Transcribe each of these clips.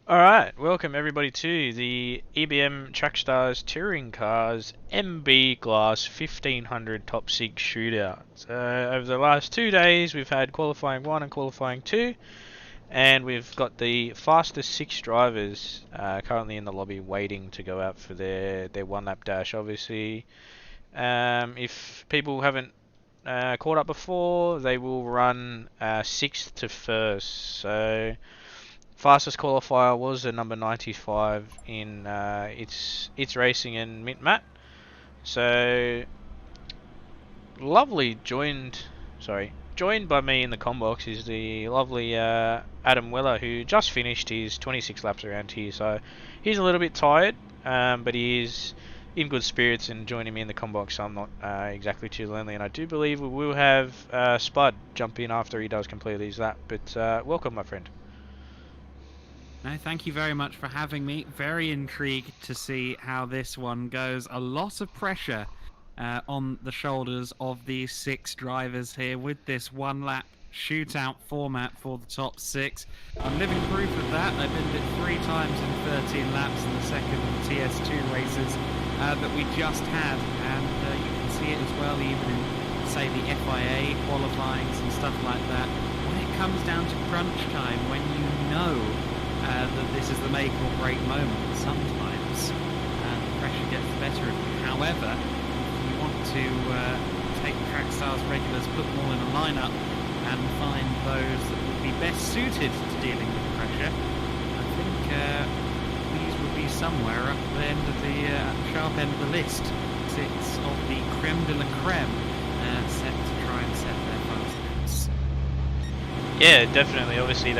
Alright, welcome everybody to the EBM Trackstars Touring Cars MB Glass 1500 Top 6 Shootout. So over the last 2 days we've had qualifying 1 and qualifying 2, and we've got the fastest 6 drivers currently in the lobby waiting to go out for their one lap dash. Obviously, if people haven't caught up before, they will run 6th to 1st. So fastest qualifier was a number 95 in its racing and mint mat. So lovely joined by me in the combox is the lovely Adam Weller, who just finished his 26 laps around here. So he's a little bit tired, but he is in good spirits and joining me in the combox. So I'm not exactly too lonely, and I do believe we will have Spud jump in after he does complete his lap. But welcome, my friend. No, thank you very much for having me. Very intrigued to see how this one goes. A lot of pressure on the shoulders of these 6 drivers here with this one-lap shootout format for the top 6. I'm living proof of that. I've been it 3 times in 13 laps in the second TS2 races that we just had, and you can see it as well even in, say, the FIA qualifyings and stuff like that. When it comes down to crunch time, when you know that this is the make or break moment, sometimes the pressure gets the better of you. However, if you want to take Trackstars regulars, put them all in a lineup and find those that would be best suited to dealing with pressure, I think these would be somewhere up the end of the sharp end of the list. 6 of the creme de la creme set to try and set their fastest. Yeah, definitely. Obviously,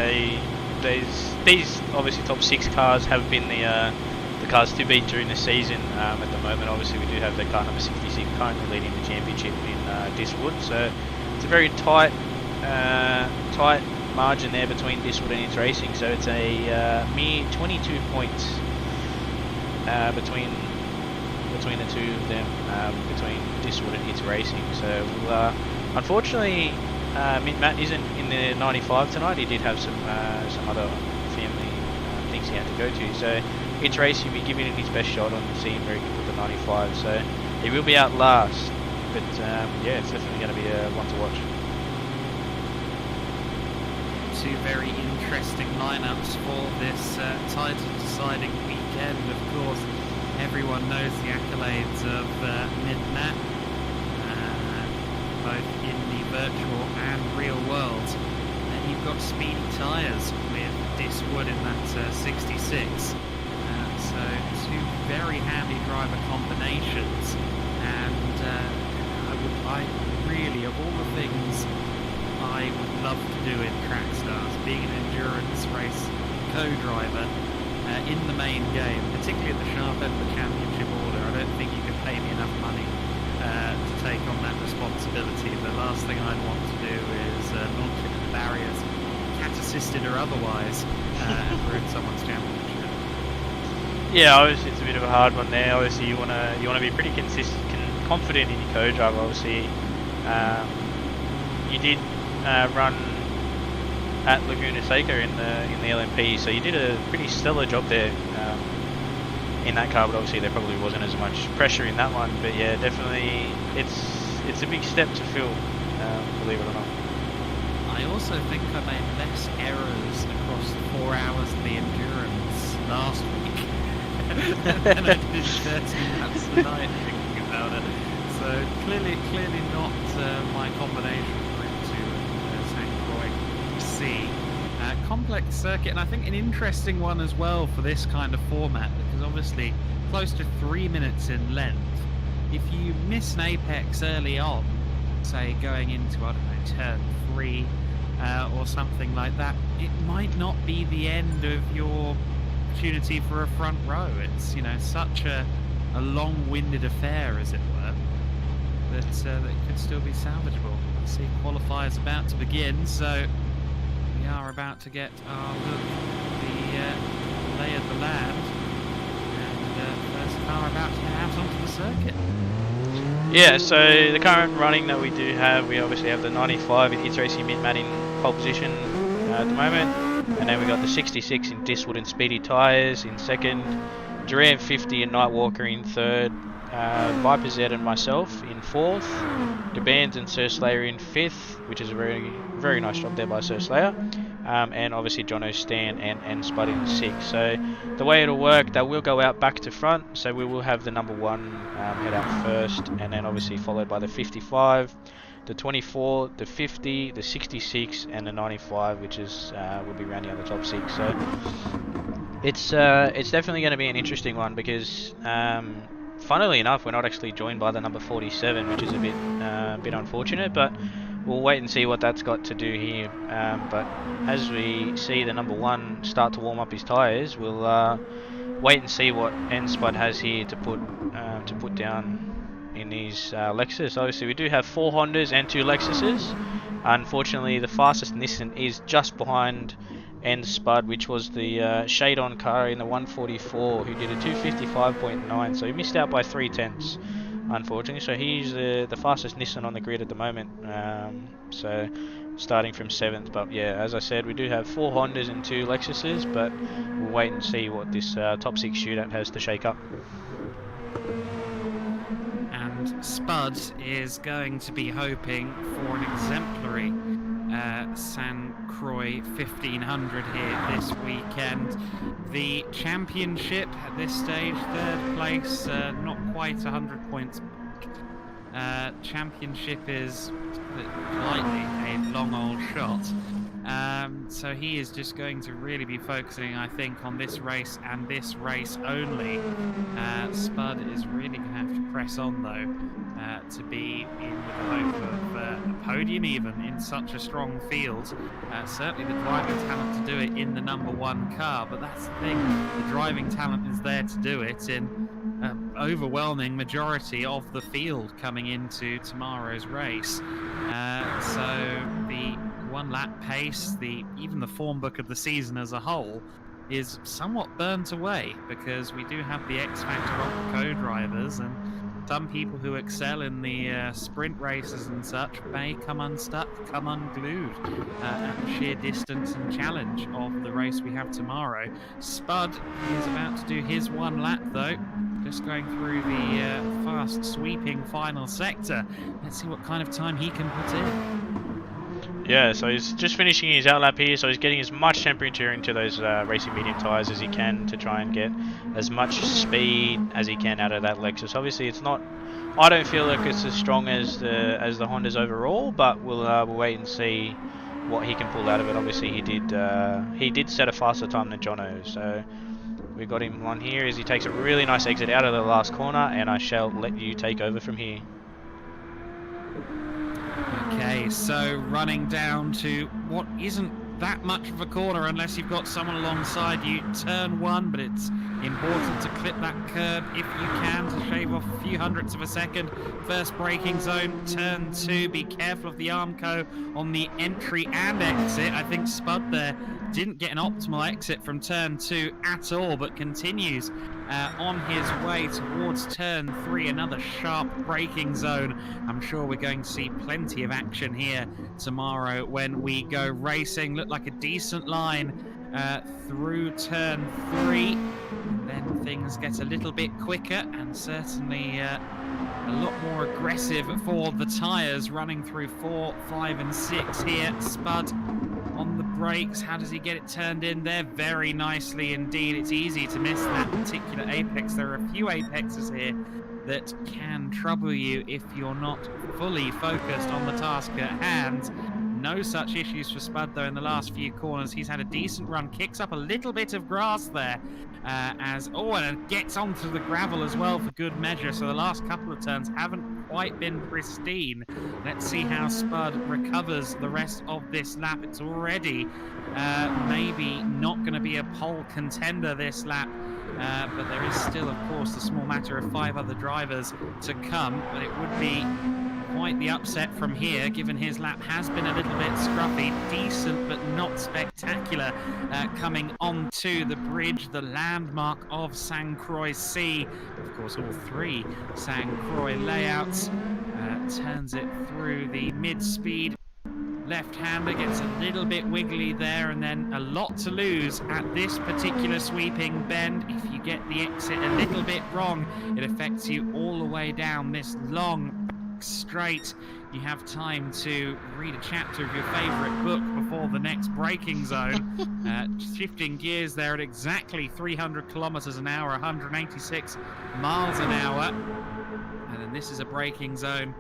these obviously top 6 cars have been the cars to beat during the season. At the moment, obviously, we do have the car number 66 currently leading the championship in Diswood. So it's a very tight margin there between Diswood and its racing. So it's a mere 22 points between the two of them, between Diswood and its racing. So unfortunately, Matt isn't in the 95 tonight. He did have some other family things he had to go to. So its race, he'll be giving it his best shot on seeing where he can put the 95. So he will be out last. But yeah, it's definitely going to be one to watch. 2 very interesting lineups for this title deciding weekend. Of course, everyone knows the accolades of Mid-Nat, both in the virtual and real world. Then you've got speedy tyres with Diswood in that 66. So 2 very handy driver combinations, and I really, of all the things I would love to do in Trackstars, being an endurance race co-driver in the main game, particularly at the sharp end of the championship order. I don't think you can pay me enough money to take on that responsibility. The last thing I'd want to do is launch into the barriers, cat-assisted or otherwise, and ruin someone's championship. Yeah, obviously it's a bit of a hard one there. Obviously you wanna be pretty consistent, confident in your co-driver. Obviously, you did run at Laguna Seca in the LMP, so you did a pretty stellar job there in that car. But obviously there probably wasn't as much pressure in that one. But yeah, definitely it's a big step to fill, believe it or not. I also think I made less errors across the 4 hours of the endurance last week than I did 13 laps tonight, thinking about it. So clearly not my combination route to St. Croix C. Complex circuit, and I think an interesting one as well for this kind of format, because obviously close to 3 minutes in length. If you miss an apex early on, say going into, I don't know, turn 3 or something like that, it might not be the end of your opportunity for a front row. It's, such a long-winded affair, as it were, that it could still be salvageable. I see qualifiers about to begin, so we are about to get our look at the lay of the land, and first car about to head out onto the circuit. Yeah, so the current running that we do have, we obviously have the 95 in its racing mid-mat in pole position at the moment. And then we got the 66 in Diswood and Speedy Tyres in second, Duran 50 and Nightwalker in third, Viper Z and myself in fourth, the Bands and Sir Slayer in fifth, which is a very nice job there by Sir Slayer, and obviously Jono, Stan and Spud in sixth. So the way it'll work, they will go out back to front, so we will have the number one head out first, and then obviously followed by the 55, the 24, the 50, the 66, and the 95, which is will be rounding out the top six. So it's definitely going to be an interesting one because, funnily enough, we're not actually joined by the number 47, which is a bit unfortunate. But we'll wait and see what that's got to do here. But as we see the number one start to warm up his tyres, we'll wait and see what Spud has here to put down in his Lexus. Obviously we do have 4 Hondas and 2 Lexuses. Unfortunately the fastest Nissan is just behind Spud, which was the Shade-On car in the 144, who did a 255.9, so he missed out by 3/10 unfortunately. So he's the fastest Nissan on the grid at the moment, so starting from 7th. But yeah, as I said, we do have 4 Hondas and 2 Lexuses, but we'll wait and see what this top 6 shootout has to shake up. Spud is going to be hoping for an exemplary San Croix 1500 here this weekend. The championship at this stage, 3rd place, not quite 100 points. Championship is slightly a long old shot. So he is just going to really be focusing, I think, on this race and this race only. Spud is really going to have to press on, though, to be in with the hope of a podium even in such a strong field. Certainly the driving talent to do it in the number 1 car, but that's the thing, the driving talent is there to do it in overwhelming majority of the field coming into tomorrow's race. So the 1 lap pace, even the form book of the season as a whole, is somewhat burnt away because we do have the X factor of the co-drivers, and some people who excel in the sprint races and such may come unstuck, come unglued at the sheer distance and challenge of the race we have tomorrow. Spud is about to do his 1 lap though, just going through the fast sweeping final sector. Let's see what kind of time he can put in. Yeah, so he's just finishing his outlap here, so he's getting as much temperature into those racing medium tyres as he can to try and get as much speed as he can out of that Lexus. Obviously, it's not, I don't feel like it's as strong as the Hondas overall, but we'll wait and see what he can pull out of it. Obviously, he did set a faster time than Jono, so we got him on here as he takes a really nice exit out of the last corner, and I shall let you take over from here. Okay, so running down to what isn't that much of a corner unless you've got someone alongside you. Turn 1, but it's important to clip that curb if you can to shave off a few hundredths of a second. First braking zone, turn 2, be careful of the Armco on the entry and exit. I think Spud there didn't get an optimal exit from turn 2 at all, but continues on his way towards turn 3, another sharp braking zone. I'm sure we're going to see plenty of action here tomorrow when we go racing. Looked like a decent line through turn 3, and then things get a little bit quicker and certainly a lot more aggressive for the tyres running through 4, 5 and 6 here. Spud on the brakes, how does he get it turned in there? Very nicely indeed. It's easy to miss that particular apex. There are a few apexes here that can trouble you if you're not fully focused on the task at hand. No such issues for Spud though in the last few corners. He's had a decent run, kicks up a little bit of grass there and gets onto the gravel as well for good measure. So the last couple of turns haven't quite been pristine. Let's see how Spud recovers the rest of this lap. It's already maybe not going to be a pole contender this lap, but there is still, of course, the small matter of 5 other drivers to come. But it would be quite the upset from here, given his lap has been a little bit scruffy. Decent but not spectacular coming onto the bridge, the landmark of San Croix C. Of course, all 3 San Croix layouts. Turns it through the mid-speed left-hander, gets a little bit wiggly there, and then a lot to lose at this particular sweeping bend. If you get the exit a little bit wrong, it affects you all the way down this long straight. You have time to read a chapter of your favorite book before the next braking zone. Shifting gears there at exactly 300 kilometers an hour, 186 miles an hour. And then this is a braking zone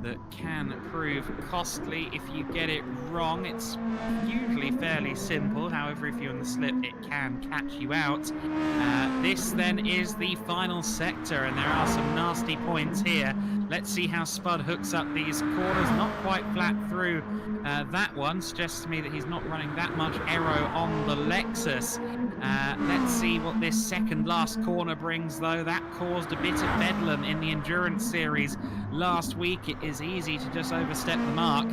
that can prove costly if you get it wrong. It's usually fairly simple. However, if you're in the slip, it can catch you out. This then is the final sector, and there are some nasty points here. Let's see how Spud hooks up these corners. Not quite flat through that one. Suggests to me that he's not running that much aero on the Lexus. Let's see what this second last corner brings, though. That caused a bit of bedlam in the Endurance Series last week. It is easy to just overstep the mark.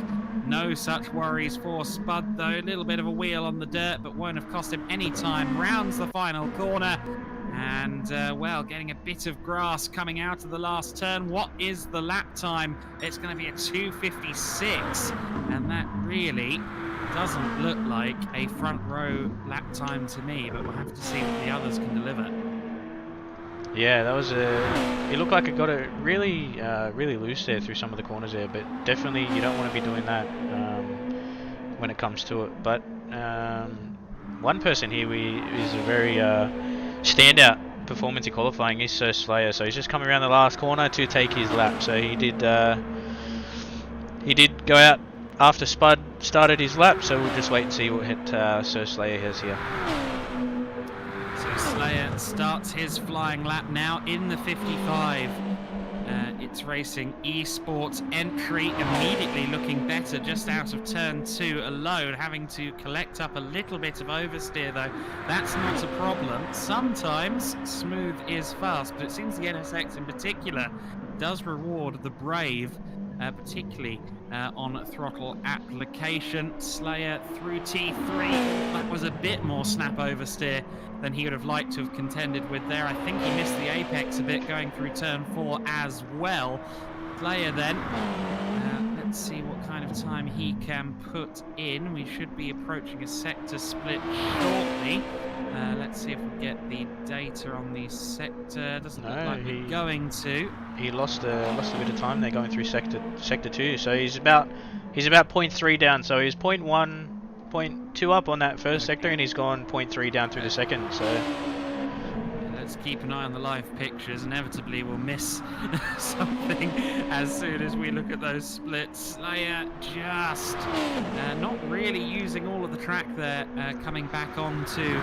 No such worries for Spud, though. A little bit of a wheel on the dirt, but won't have cost him any time. Rounds the final corner. And, well, getting a bit of grass coming out of the last turn. What is the lap time? It's going to be a 2:56. And that really doesn't look like a front row lap time to me, but we'll have to see what the others can deliver. Yeah, that was it looked like it got it really, really loose there through some of the corners there, but definitely you don't want to be doing that when it comes to it. But one person here is a very standout performance in qualifying is Sir Slayer. So he's just coming around the last corner to take his lap. So he did go out after Spud started his lap. So we'll just wait and see what hit Sir Slayer has here. So Slayer starts his flying lap now in the 55. It's racing esports entry, immediately looking better just out of turn 2 alone, having to collect up a little bit of oversteer though. That's not a problem. Sometimes smooth is fast, but it seems the NSX in particular does reward the brave, particularly on throttle application. Slayer through T3, that was a bit more snap oversteer than he would have liked to have contended with there. I think he missed the apex a bit going through turn 4 as well. Slayer then, let's see what kind of time he can put in. We should be approaching a sector split shortly. Let's see if we get the data on the sector. Doesn't look like we're going to. He lost a bit of time there going through sector 2. So he's about 0.3 down. So he's 0.1, 0.2 up on that first sector, and he's gone 0.3 down through the second. So let's keep an eye on the live pictures. Inevitably we'll miss something as soon as we look at those splits. Slayer just not really using all of the track there, coming back onto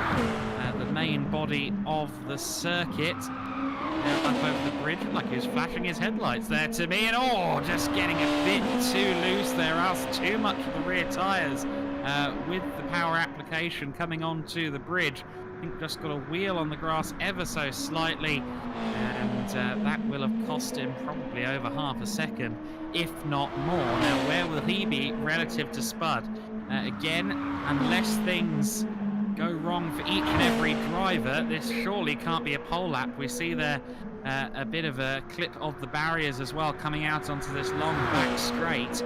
the main body of the circuit. Up over the bridge, like he was flashing his headlights there to me, and just getting a bit too loose there. Asked too much of the rear tyres with the power application coming onto the bridge. I think just got a wheel on the grass ever so slightly, and that will have cost him probably over half a second, if not more. Now, where will he be relative to Spud? Again, unless things go wrong for each and every driver, this surely can't be a pole lap. We see there a bit of a clip of the barriers as well coming out onto this long back straight.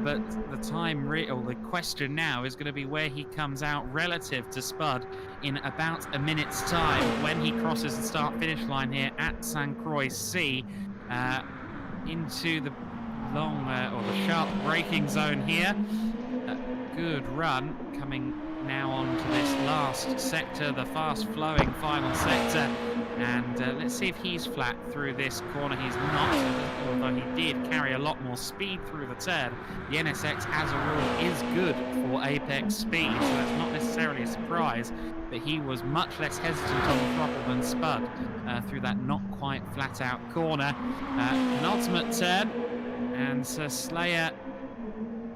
But the time, the question now is going to be where he comes out relative to Spud in about a minute's time when he crosses the start-finish line here at St. Croix C into the long or the sharp braking zone here. Good run coming now on to this last sector, the fast-flowing final sector. And let's see if he's flat through this corner. He's not, although he did carry a lot more speed through the turn. The NSX, as a rule, is good for apex speed, so that's not necessarily a surprise that he was much less hesitant on the throttle than Spud through that not quite flat-out corner. Penultimate turn, and Sir Slayer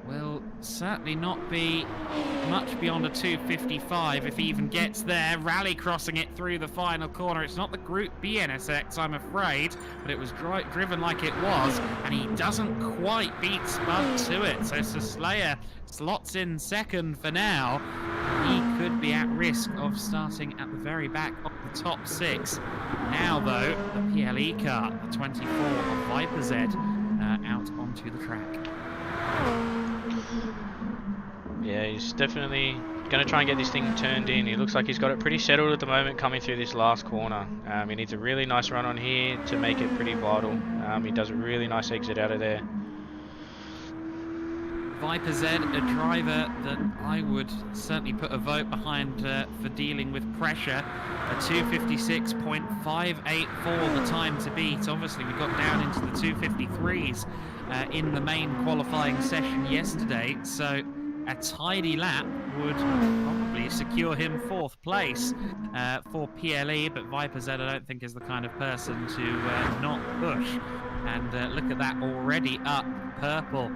will certainly not be much beyond a 2:55 if he even gets there. Rally crossing it through the final corner. It's not the Group B NSX, I'm afraid, but it was driven like it was, and he doesn't quite beat Spud to it. So Sir Slayer slots in second for now. He could be at risk of starting at the very back of the top 6. Now, though, the PLE car, the 24 of Viper Z, out onto the track. Yeah, he's definitely going to try and get this thing turned in. He looks like he's got it pretty settled at the moment coming through this last corner. He needs a really nice run on here to make it pretty vital. He does a really nice exit out of there. Viper Z, a driver that I would certainly put a vote behind for dealing with pressure. A 256.584 the time to beat. Obviously, we got down into the 253s in the main qualifying session yesterday, so a tidy lap would probably secure him 4th place for PLE, but Viper Z I don't think is the kind of person to not push. And look at that, already up purple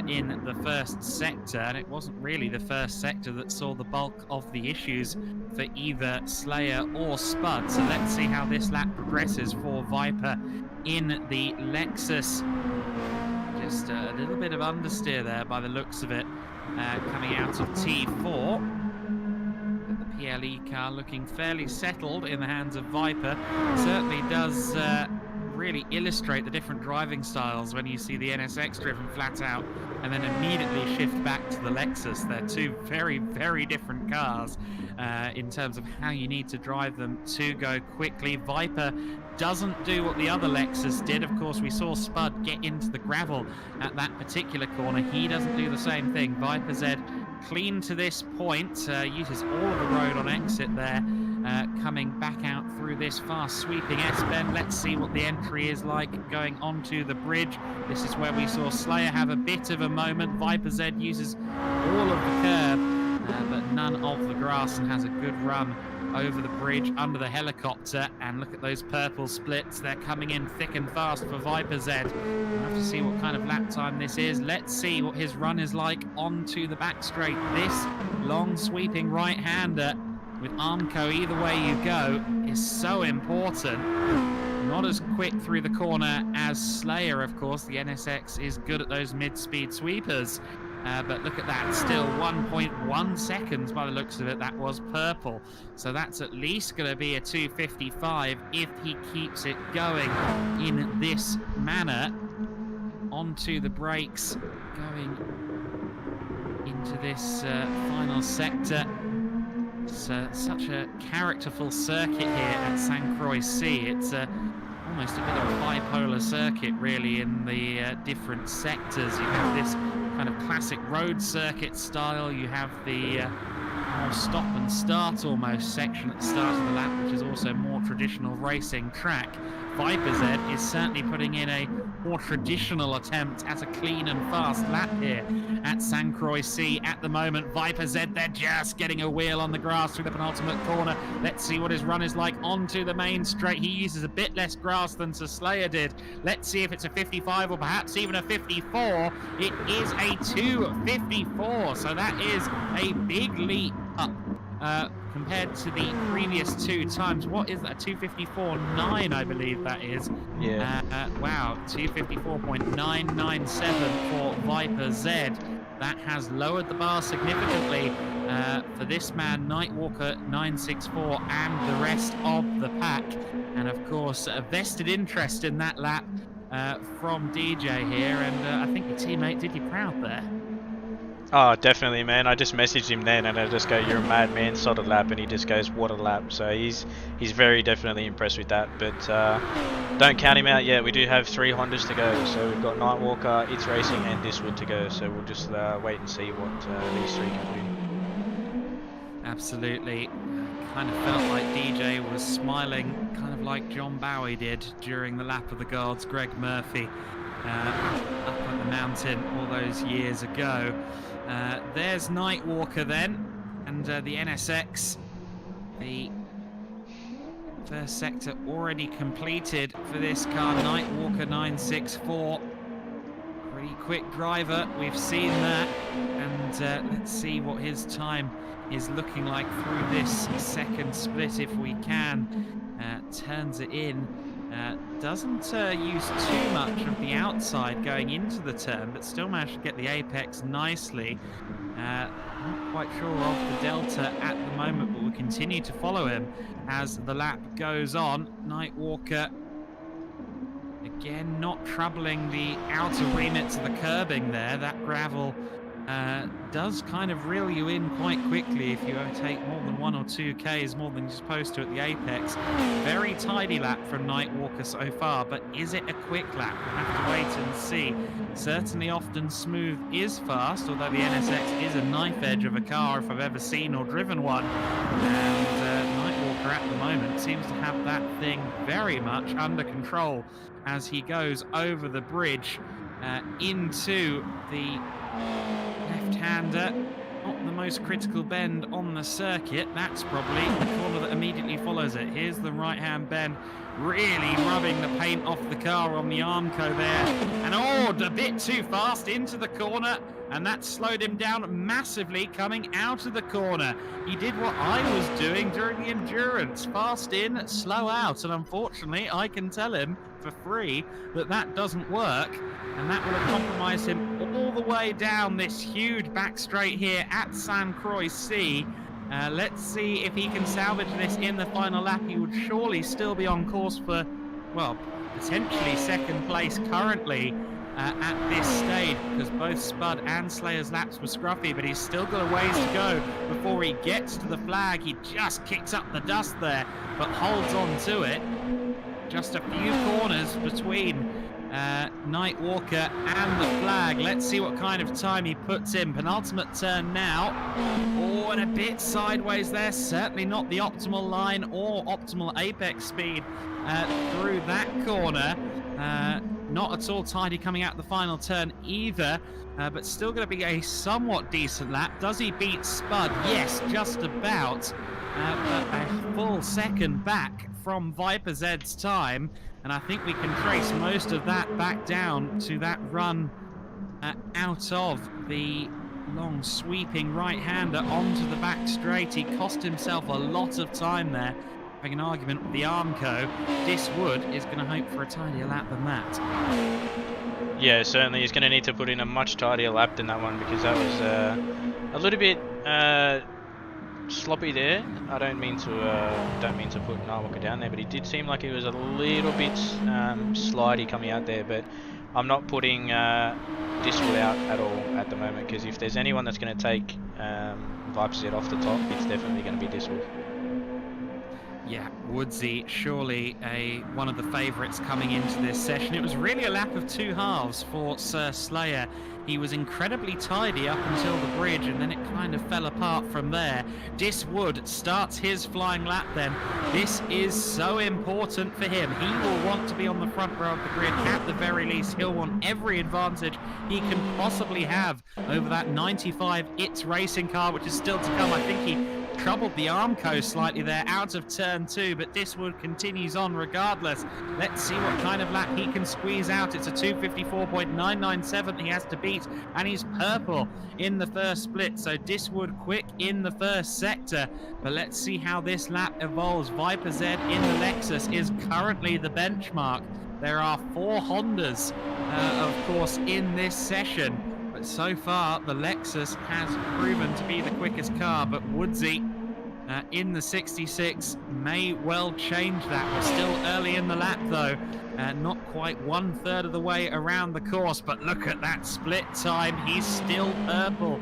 in the first sector, and it wasn't really the first sector that saw the bulk of the issues for either Slayer or Spud. So let's see how this lap progresses for Viper in the Lexus. Just a little bit of understeer there by the looks of it, coming out of T4. But the PLE car looking fairly settled in the hands of Viper. Certainly does really illustrate the different driving styles when you see the NSX driven flat out and then immediately shift back to the Lexus. They're two very, very different cars in terms of how you need to drive them to go quickly. Viper doesn't do what the other Lexus did. Of course, we saw Spud get into the gravel at that particular corner. He doesn't do the same thing. Viper Z clean to this point, uses all of the road on exit there, coming back out through this fast sweeping S-bend. Let's see what the entry is like going onto the bridge. This is where we saw Slayer have a bit of a moment. Viper Z uses all of the curb, but none of the grass, and has a good run over the bridge under the helicopter. And look at those purple splits. They're coming in thick and fast for Viper Z. We'll have to see what kind of lap time this is. Let's see what his run is like onto the back straight. This long sweeping right-hander with Armco either way you go is so important. Not as quick through the corner as Slayer, of course. The NSX is good at those mid-speed sweepers. But look at that, still 1.1 seconds by the looks of it. That was purple. So that's at least going to be a 255 if he keeps it going in this manner. Onto the brakes, going into this final sector. It's such a characterful circuit here at St. Croix C. It's almost a bit of a bipolar circuit, really, in the different sectors. You have this kind of classic road circuit style. You have the more stop and start almost section at the start of the lap, which is also more traditional racing track. Viper Z is certainly putting in a more traditional attempt at a clean and fast lap here at St. Croix C at the moment. Viper Z, they're just getting a wheel on the grass through the penultimate corner. Let's see what his run is like onto the main straight. He uses a bit less grass than Sir Slayer did. Let's see if it's a 55 or perhaps even a 54. It is a 254, so that is a big leap up compared to the previous two times. What is that? 254.9, I believe that is. Yeah. Wow, 254.997 for Viper Z. That has lowered the bar significantly for this man, Nightwalker 964, and the rest of the pack. And of course, a vested interest in that lap from DJ here. And I think your teammate did you proud there. Oh, definitely, man. I just messaged him then and I just go, "You're a madman, sod a lap," and he just goes, "What a lap." So he's very definitely impressed with that, but don't count him out yet. We do have 3 Hondas to go, so we've got Nightwalker, It's Racing and Diswood to go, so we'll just wait and see what these three can do. Absolutely. Kind of felt like DJ was smiling, kind of like John Bowie did during the lap of the gods, Greg Murphy, up at the mountain all those years ago. There's Nightwalker then, and the NSX, the first sector already completed for this car. Nightwalker 964, pretty quick driver, we've seen that, and let's see what his time is looking like through this second split if we can. Turns it in. Doesn't use too much of the outside going into the turn, but still managed to get the apex nicely. Not quite sure of the delta at the moment, but we'll continue to follow him as the lap goes on. Nightwalker, again, not troubling the outer remits of the curbing there. That gravel does kind of reel you in quite quickly if you overtake more than 1 or 2 Ks more than you're supposed to at the apex. Very tidy lap from Nightwalker so far, but is it a quick lap? We'll have to wait and see. Certainly often smooth is fast, although the NSX is a knife edge of a car if I've ever seen or driven one. And Nightwalker at the moment seems to have that thing very much under control as he goes over the bridge into the left-hander. Not the most critical bend on the circuit. That's probably the corner that immediately follows it. Here's the right-hand bend, really rubbing the paint off the car on the Armco there. And a bit too fast into the corner, and that slowed him down massively coming out of the corner. He did what I was doing during the endurance. Fast in, slow out. And unfortunately, I can tell him for free that that doesn't work. And that will have compromised him all the way down this huge back straight here at San Croix C. Let's see if he can salvage this in the final lap. He would surely still be on course for, well, potentially second place currently at this stage, because both Spud and Slayer's laps were scruffy, but he's still got a ways to go before he gets to the flag. He just kicks up the dust there, but holds on to it. Just a few corners between Nightwalker and the flag. Let's see what kind of time he puts in. Penultimate turn now. Oh, and a bit sideways there. Certainly not the optimal line or optimal apex speed through that corner. Not at all tidy coming out the final turn either, but still going to be a somewhat decent lap. Does he beat Spud? Yes, just about. But a full second back from Viper Z's time. And I think we can trace most of that back down to that run out of the long sweeping right-hander onto the back straight. He cost himself a lot of time there, having an argument with the Armco. Diswood is going to hope for a tidier lap than that. Yeah, certainly he's going to need to put in a much tidier lap than that one, because that was a little bit sloppy there. I don't mean to put Nightwalker down there, but he did seem like he was a little bit slidey coming out there. But I'm not putting Diswood out at all at the moment, because if there's anyone that's going to take Viper Z off the top, it's definitely going to be Diswood. Yeah, Woodsy, surely one of the favourites coming into this session. It was really a lap of two halves for Sir Slayer. He was incredibly tidy up until the bridge, and then it kind of fell apart from there. Diswood starts his flying lap then. This is so important for him. He will want to be on the front row of the grid. At the very least, he'll want every advantage he can possibly have over that 95 ITS racing car, which is still to come. I think he troubled the Armco slightly there out of turn 2, but Diswood continues on regardless. Let's see what kind of lap he can squeeze out. It's a 254.997 he has to beat, and he's purple in the first split, so Diswood quick in the first sector. But let's see how this lap evolves. Viper Z in the Lexus is currently the benchmark. There are 4 Hondas, of course, in this session. But so far, the Lexus has proven to be the quickest car, but Woodsy in the 66 may well change that. We're still early in the lap, though. Not quite 1/3 of the way around the course, but look at that split time. He's still purple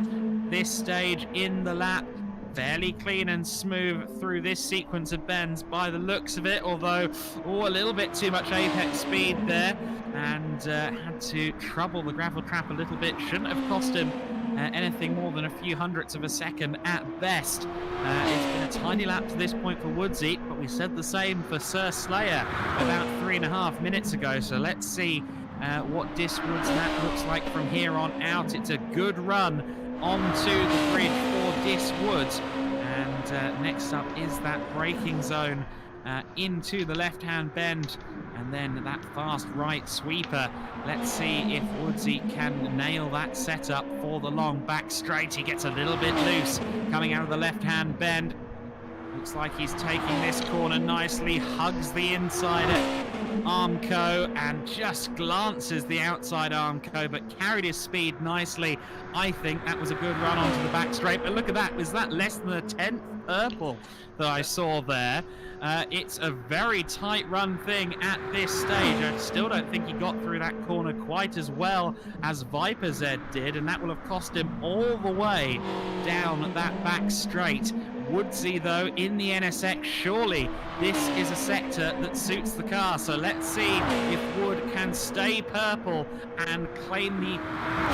this stage in the lap. Fairly clean and smooth through this sequence of bends by the looks of it, although a little bit too much apex speed there, and had to trouble the gravel trap a little bit. Shouldn't have cost him anything more than a few hundredths of a second at best. It's been a tiny lap to this point for Woodsy, but we said the same for Sir Slayer about 3.5 minutes ago, so let's see what Diswood's lap looks like from here on out. It's a good run onto the bridge for Diswood, and next up is that braking zone into the left-hand bend, and then that fast right sweeper. Let's see if Woodsy can nail that setup for the long back straight. He gets a little bit loose coming out of the left-hand bend. Looks like he's taking this corner nicely, hugs the inside Armco and just glances the outside Armco, but carried his speed nicely. I think that was a good run onto the back straight, but look at that. Was that less than a tenth purple that I saw there. It's a very tight run thing at this stage. I still don't think he got through that corner quite as well as Viper Z did, and that will have cost him all the way down that back straight. Woodsy, though, in the NSX, surely this is a sector that suits the car. So let's see if Wood can stay purple and claim the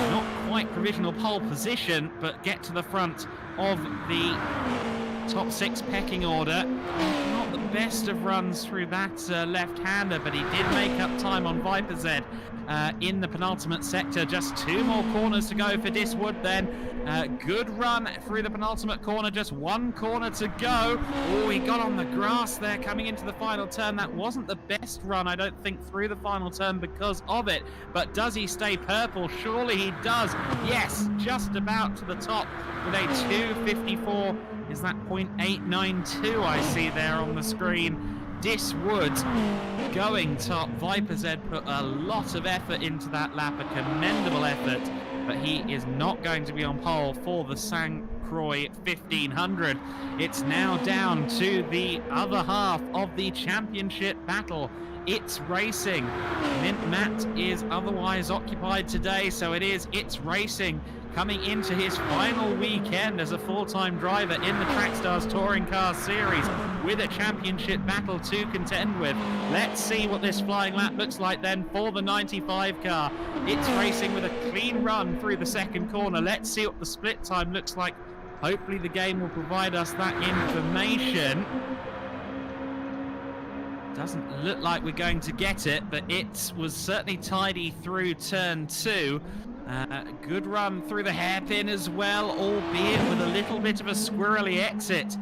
not quite provisional pole position, but get to the front of the top 6 pecking order. Not the best of runs through that left-hander, but he did make up time on Viper Z in the penultimate sector. Just 2 more corners to go for Diswood then. Good run through the penultimate corner, just 1 corner to go. Oh, he got on the grass there coming into the final turn. That wasn't the best run, I don't think, through the final turn because of it. But does he stay purple? Surely he does. Yes, just about to the top with a 2:54. Is that 0.892 I see there on the screen? Diswood going top. Viper Z put a lot of effort into that lap, a commendable effort, but he is not going to be on pole for the St. Croix 1500. It's now down to the other half of the championship battle. It's Racing. Mint Matt is otherwise occupied today, so it is It's Racing coming into his final weekend as a full-time driver in the Trackstars Touring Car Series with a championship battle to contend with. Let's see what this flying lap looks like then for the 95 car. It's Racing with a clean run through the second corner. Let's see what the split time looks like. Hopefully the game will provide us that information. Doesn't look like we're going to get it, but it was certainly tidy through turn 2. Good run through the hairpin as well, albeit with a little bit of a squirrely exit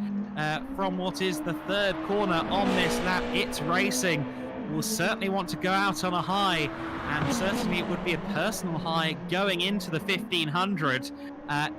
from what is the 3rd corner on this lap. It's Racing. Will certainly want to go out on a high, and certainly it would be a personal high going into the 1500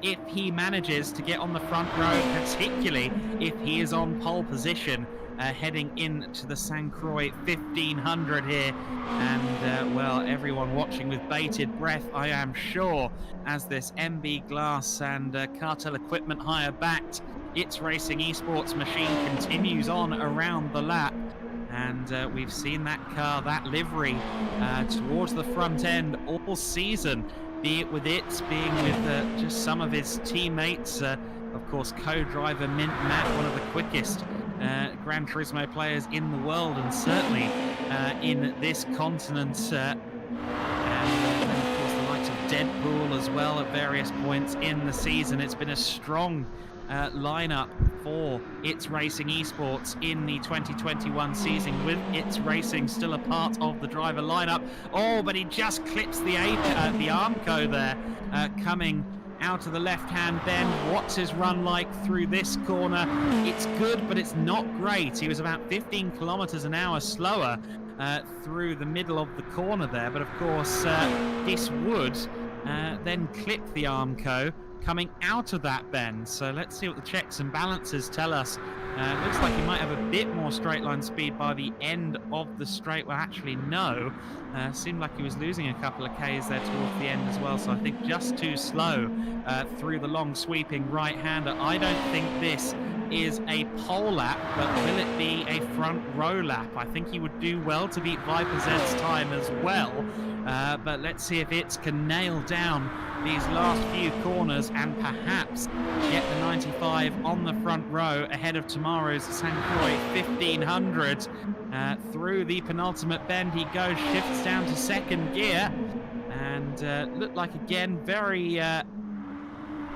if he manages to get on the front row, particularly if he is on pole position. Heading into the St. Croix 1500 here, and well, everyone watching with bated breath, I am sure, as this MB Glass and Cartel Equipment Hire backed It's Racing esports machine continues on around the lap. And we've seen that car, that livery, towards the front end all season, be it with it, being with just some of his teammates. Of course, co-driver Mint Matt, one of the quickest Gran Turismo players in the world, and certainly in this continent. And of course, the likes of Deadpool as well at various points in the season. It's been a strong lineup for It's Racing Esports in the 2021 season, with It's Racing still a part of the driver lineup. Oh, but he just clips the Armco there, coming out of the left-hand bend. What's his run like through this corner? It's good, but it's not great. He was about 15 kilometers an hour slower through the middle of the corner there. But of course, this would then clip the Armco coming out of that bend. So let's see what the checks and balances tell us. Looks like he might have a bit more straight line speed by the end of the straight. Well, actually, no. Seemed like he was losing a couple of Ks there towards the end as well. So I think just too slow through the long sweeping right-hander. I don't think this is a pole lap, but will it be a front row lap? I think he would do well to beat Viper Z's time as well. But let's see if it can nail down these last few corners and perhaps get the 95 on the front row ahead of tomorrow's St. Croix 1500. Through the penultimate bend he goes, shifts down to second gear, and looked like, again, very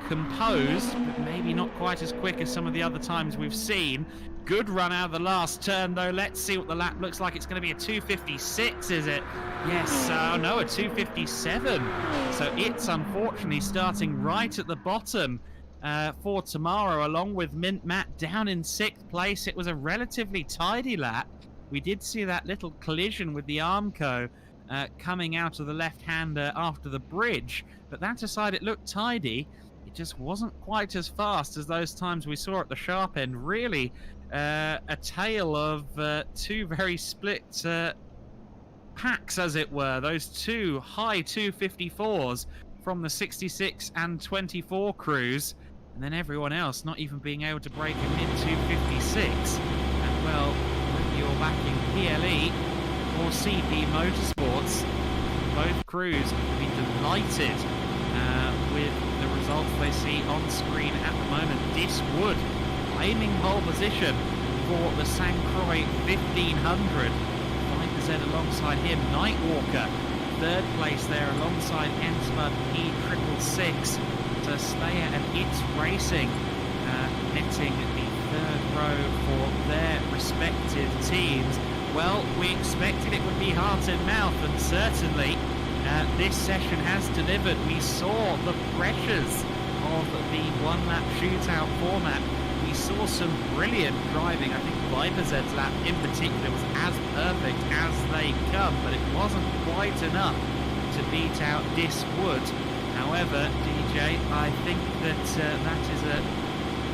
composed, but maybe not quite as quick as some of the other times we've seen. Good run out of the last turn, though. Let's see what the lap looks like. It's going to be a 2:56, is it? Yes, no, a 2:57. So it's unfortunately starting right at the bottom for tomorrow, along with Mint Matt down in 6th place. It was a relatively tidy lap. We did see that little collision with the Armco coming out of the left-hander after the bridge, but that aside, it looked tidy. It just wasn't quite as fast as those times we saw at the sharp end. Really a tale of two very split packs, as it were. Those two high 254s from the 66 and 24 crews. and then everyone else not even being able to break a mid 256. And well, whether you're backing PLE or CP Motorsports, both crews will be delighted with the results they see on screen at the moment. Diswood claiming pole position for the St. Croix 1500. Viper alongside him. Nightwalker, third place there alongside N-Spud P666. To Slayer and It's Racing netting the third row for their respective teams. Well, we expected it would be heart and mouth, and certainly this session has delivered. We saw the pressures of the one-lap shootout format. We saw some brilliant driving. I think Viper Z's lap in particular was as perfect as they come, but it wasn't quite enough to beat out Diswood. However, DJ, I think that that is a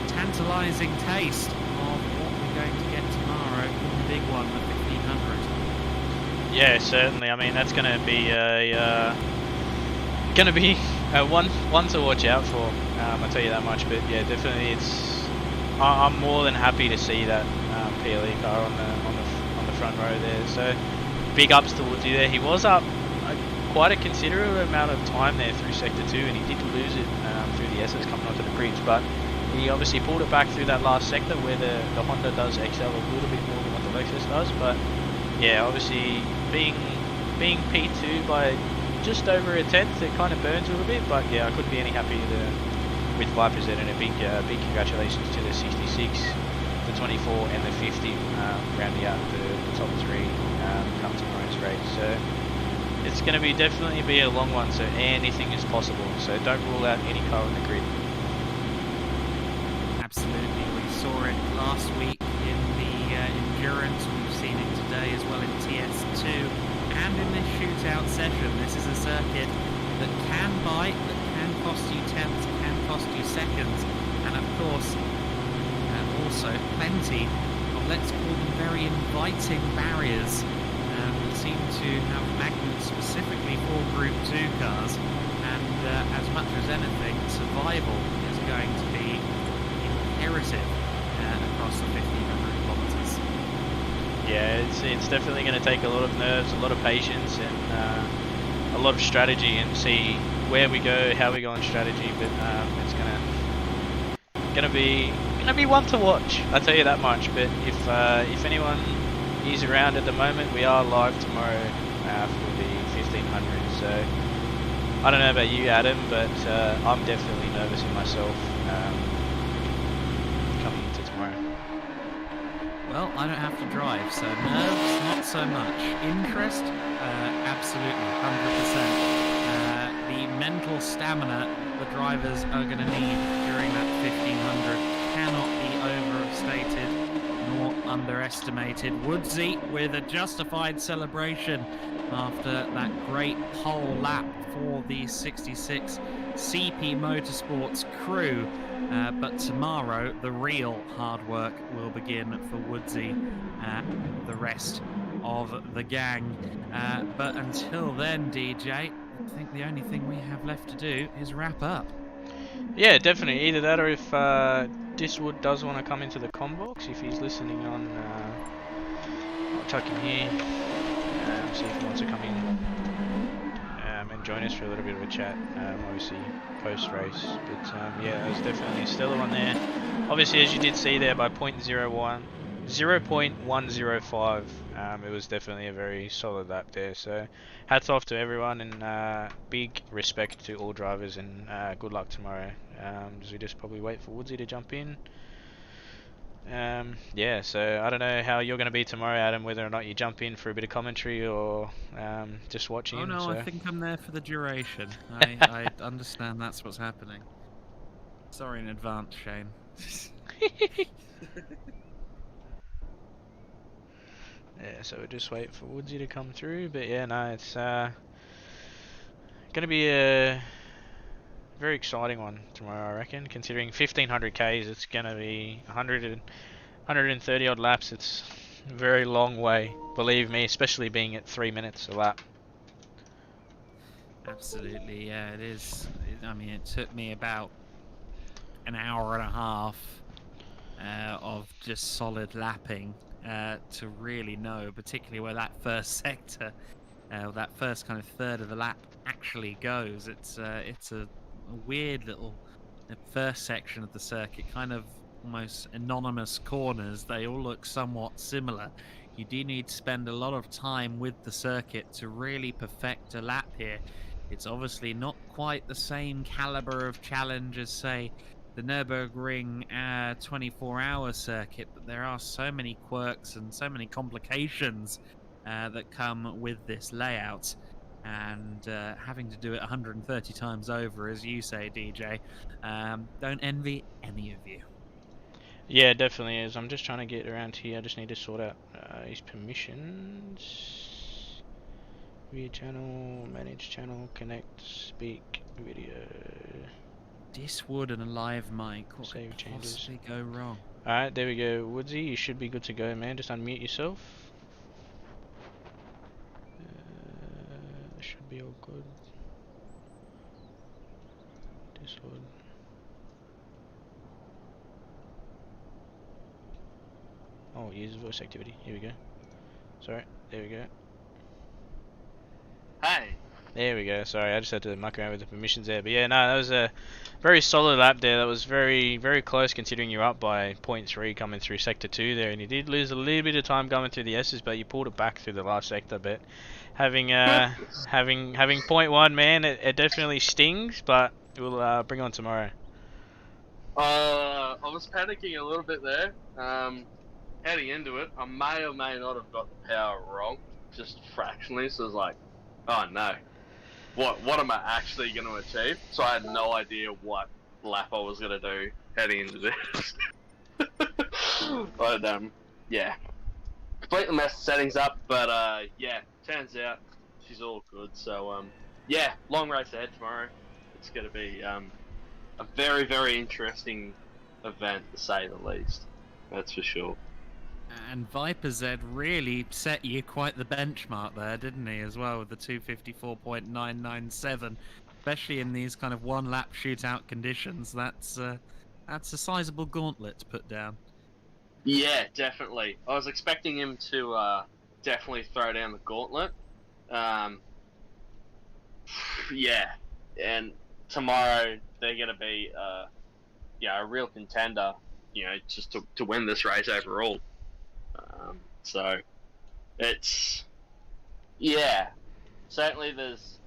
tantalising taste of what we're going to get tomorrow in the big one, the 1500. Yeah, certainly. I mean, that's going to be a one to watch out for. I'll tell you that much. But yeah, definitely, I'm more than happy to see that PLE car on the front row there. So big ups to Woodsy there. He was up quite a considerable amount of time there through Sector 2, and he did lose it through the SS coming onto the bridge, but he obviously pulled it back through that last sector where the Honda does excel a little bit more than what the Lexus does. But yeah, obviously being P2 by just over a tenth, it kind of burns a little bit, but yeah, I couldn't be any happier with Viper Z, and a big congratulations to the 66, the 24 and the 50 rounding out the top three come tomorrow's race. So it's going to definitely be a long one, so anything is possible. So don't rule out any car on the grid. Absolutely, we saw it last week in the endurance. We've seen it today as well in TS2, and in this shootout session. This is a circuit that can bite, that can cost you tenths, can cost you seconds, and of course, also plenty of, let's call them, very inviting barriers. That seem to have magnets specifically for Group 2 cars, and as much as anything, survival is going to be imperative across the 1500 kilometers. Yeah, it's definitely going to take a lot of nerves, a lot of patience, and a lot of strategy, and see where we go, how we go on strategy. But it's gonna be one to watch. I'll tell you that much. But if anyone is around at the moment, we are live tomorrow for the 1500. So I don't know about you, Adam, but I'm definitely nervous in myself coming into tomorrow. Well, I don't have to drive, so nerves, not so much. Interest, absolutely, 100%. The mental stamina the drivers are going to need during that 1500 cannot be overstated nor underestimated. Woodsy with a justified celebration after that great pole lap for the 66 CP Motorsports crew. But tomorrow, the real hard work will begin for Woodsy and the rest of the gang. But until then, DJ, I think the only thing we have left to do is wrap up. Yeah, definitely. Either that, or if Diswood does want to come into the combox, if he's listening on, I'll tuck him here, see if he wants to come in and join us for a little bit of a chat, obviously post-race. But yeah, there's definitely a stellar one there. Obviously, as you did see there, by 0.105, it was definitely a very solid lap there. So hats off to everyone, and big respect to all drivers, and good luck tomorrow, as we just probably wait for Woodsy to jump in. Yeah, so I don't know how you're going to be tomorrow, Adam, whether or not you jump in for a bit of commentary or just watching. Oh no, so. I think I'm there for the duration. I understand that's what's happening. Sorry in advance, Shane. Yeah, so we'll just wait for Woodsy to come through. But yeah, no, it's going to be a very exciting one tomorrow, I reckon. Considering 1500 Ks, it's going to be 130 odd laps. It's a very long way, believe me, especially being at 3 minutes a lap. Absolutely, yeah, it is. I mean, it took me about an hour and a half of just solid lapping to really know, particularly where that first sector, that first kind of third of the lap actually goes. It's a weird little first section of the circuit, kind of almost anonymous corners. They all look somewhat similar. You do need to spend a lot of time with the circuit to really perfect a lap here. It's obviously not quite the same caliber of challenge as, say, the Nürburgring 24-hour circuit, but there are so many quirks and so many complications that come with this layout. And having to do it 130 times over, as you say, DJ, don't envy any of you. Yeah, it definitely is. I'm just trying to get around here. I just need to sort out his permissions. View channel, manage channel, connect, speak, video. Diswood and a live mic. What Save could changes. possibly go wrong? Alright, there we go. Woodsy, you should be good to go, man. Just unmute yourself. Should be all good. Discord. Oh, use voice activity. Here we go. Sorry, there we go. Hey. There we go. Sorry, I just had to muck around with the permissions there. But yeah, no, that was a very solid lap there. That was very, very close considering you're up by 0.3 coming through sector 2 there. And you did lose a little bit of time going through the S's, but you pulled it back through the last sector. But having having 0.1, man, it definitely stings, but we'll bring on tomorrow. I was panicking a little bit there. Heading into it, I may or may not have got the power wrong, just fractionally. So I was like, oh no, what am I actually going to achieve? So I had no idea what lap I was going to do heading into this. But yeah, completely messed the settings up. But yeah, turns out she's all good. So yeah, long race ahead tomorrow. It's going to be a very, very interesting event, to say the least. That's for sure. And Viper Z really set you quite the benchmark there, didn't he, as well, with the 254.997, especially in these kind of one-lap shootout conditions. That's a sizable gauntlet to put down. Yeah, definitely. I was expecting him to definitely throw down the gauntlet. Yeah, and tomorrow they're going to be a real contender, just to win this race overall. So it's, yeah, certainly there's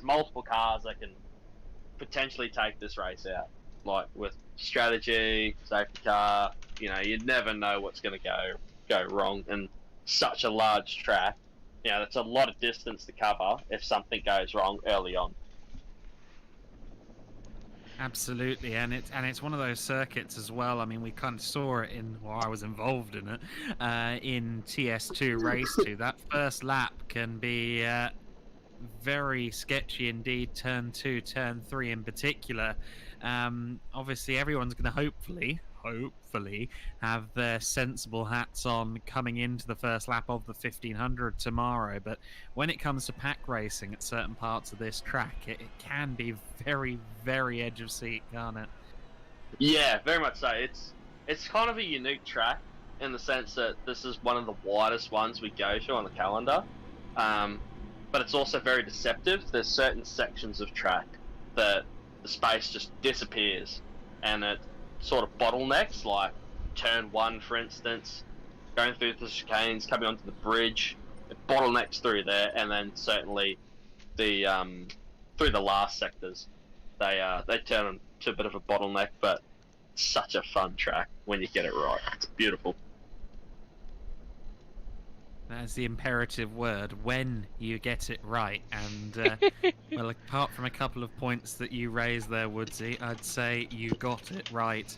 multiple cars that can potentially take this race out, like with strategy, safety car. You'd never know what's going to go wrong in such a large track. That's a lot of distance to cover if something goes wrong early on. Absolutely, and it's one of those circuits as well. I mean, we kind of saw it I was involved in it, in TS2 Race 2. That first lap can be very sketchy indeed, turn 2, turn 3 in particular. Obviously, everyone's going to hopefully have their sensible hats on coming into the first lap of the 1500 tomorrow. But when it comes to pack racing at certain parts of this track, it can be very, very edge of seat, can't it? Yeah, very much so. It's kind of a unique track in the sense that this is one of the widest ones we go to on the calendar. But it's also very deceptive. There's certain sections of track that the space just disappears, and it sort of bottlenecks, like turn 1, for instance, going through the chicanes, coming onto the bridge. It bottlenecks through there, and then certainly the through the last sectors, they turn into a bit of a bottleneck. But it's such a fun track when you get it right. It's beautiful. That's the imperative word, when you get it right. And, well, apart from a couple of points that you raised there, Woodsy, I'd say you got it right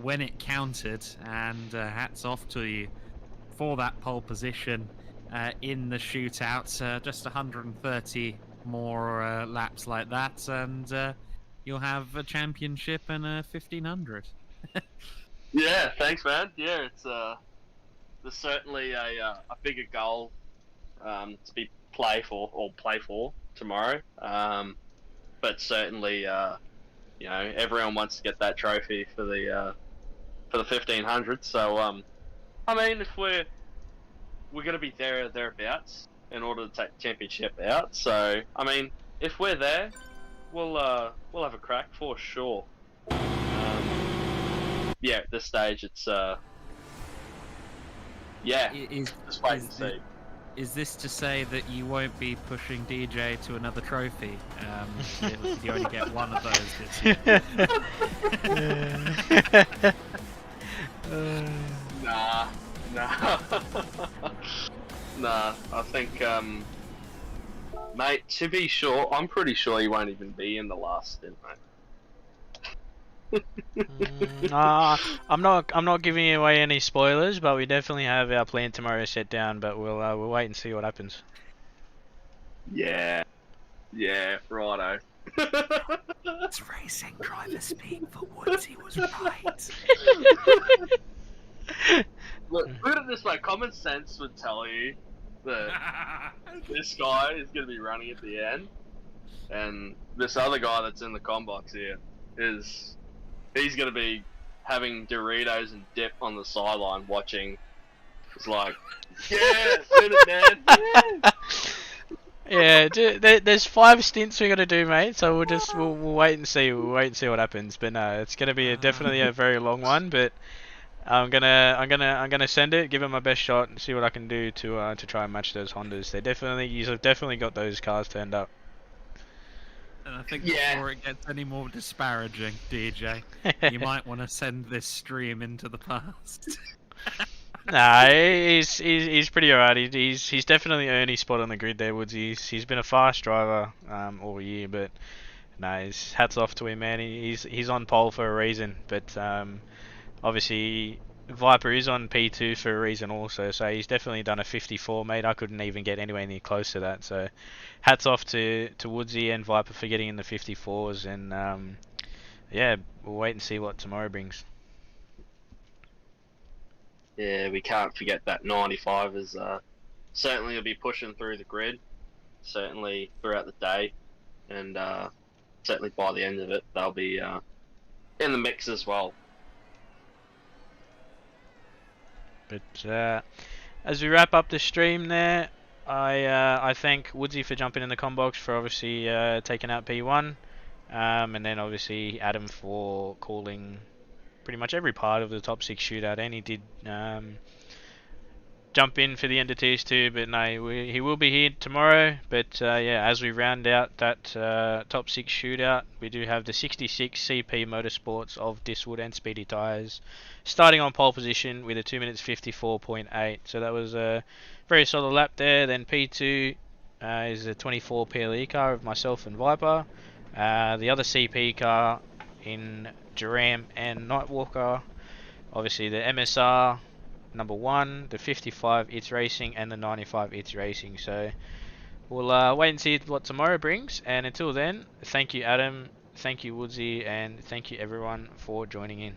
when it counted. And hats off to you for that pole position in the shootout. Just 130 more laps like that, and you'll have a championship and a 1500. Yeah, thanks, man. Yeah, it's there's certainly a bigger goal to play for tomorrow. But certainly you know, everyone wants to get that trophy for the 1500. So I mean, if we're gonna be thereabouts in order to take the championship out. So I mean, if we're there, we'll have a crack for sure. Yeah, at this stage, it's yeah, just wait and see. Is this to say that you won't be pushing DJ to another trophy? You only get one of those this year. Nah. Nah, I think, mate, to be sure, I'm pretty sure he won't even be in the last stint, mate. I'm not giving away any spoilers, but we definitely have our plan tomorrow set down. But we'll wait and see what happens. Yeah, righto. It's racing driver speak for Woodsy was right. Look, put it this way, common sense would tell you that this guy is going to be running at the end, and this other guy that's in the com box here he's going to be having Doritos and dip on the sideline watching. It's like, yeah, win it, man. Yeah, there's 5 stints we got to do, mate. So we'll wait and see. We'll wait and see what happens. But no, it's gonna be definitely a very long one. But I'm gonna send it, give it my best shot, and see what I can do to try and match those Hondas. You've definitely got those cars turned up. And I think before it gets any more disparaging, DJ, you might want to send this stream into the past. Nah, he's pretty alright. He's definitely earned his spot on the grid there, Woods. He's been a fast driver all year, but no, his hats off to him, man. He's on pole for a reason, but obviously Viper is on P2 for a reason also. So he's definitely done a 54, mate. I couldn't even get anywhere near close to that. So hats off to Woodsy and Viper for getting in the 54s, and yeah, we'll wait and see what tomorrow brings. Yeah, we can't forget that 95 is certainly will be pushing through the grid, certainly throughout the day, and certainly by the end of it they'll be in the mix as well. But as we wrap up the stream there, I thank Woodsy for jumping in the combox, for obviously taking out P1, and then obviously Adam for calling pretty much every part of the top 6 shootout, and he did jump in for the end of TS2, but no, he will be here tomorrow. But yeah, as we round out that top 6 shootout, we do have the 66 CP Motorsports of Diswood and Speedy Tyres starting on pole position with a 2 minutes 54.8. So that was a very solid lap there. Then P2 is a 24 PLE car of myself and Viper. The other CP car in Duram and Nightwalker, obviously the MSR number 1, the 55 It's Racing, and the 95 It's Racing. So we'll wait and see what tomorrow brings, and until then, thank you Adam, thank you Woodsy, and thank you everyone for joining in.